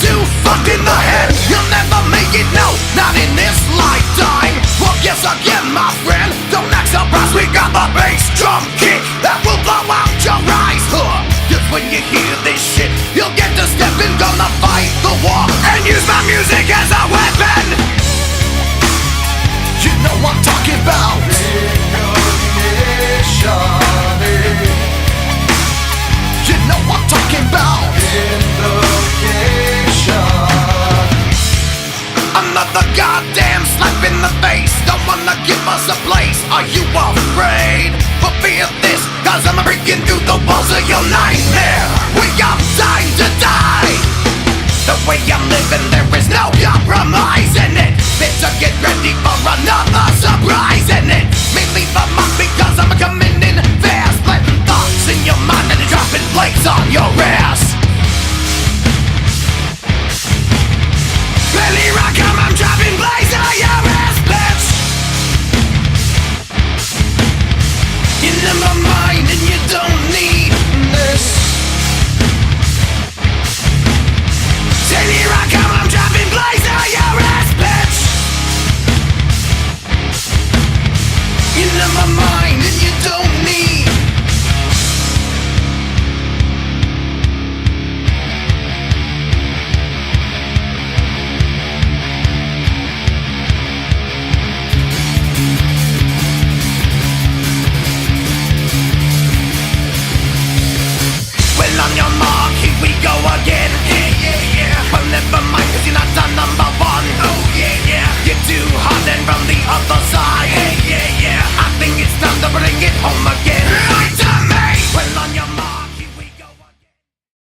too fucked in the head. You'll never make it, no, not in this lifetime. Well, guess again, my friend, don't act surprised. We got the bass drum kick that will blow out your eyes. Just when you hear this shit, you'll get to step in, gonna fight the war and use my music as a weapon. You know what I'm talking about. You know what I'm talking about. Another goddamn slap in the face. Don't wanna give us a place. Are you afraid? But fear this, cause I'm breaking through the walls of your nightmare. We got time to die. The way I'm living, there is no compromise in it. Better get ready for another surprise in it. Me leave a mark because I'm coming in fast, planting thoughts in your mind and dropping plates on your ass.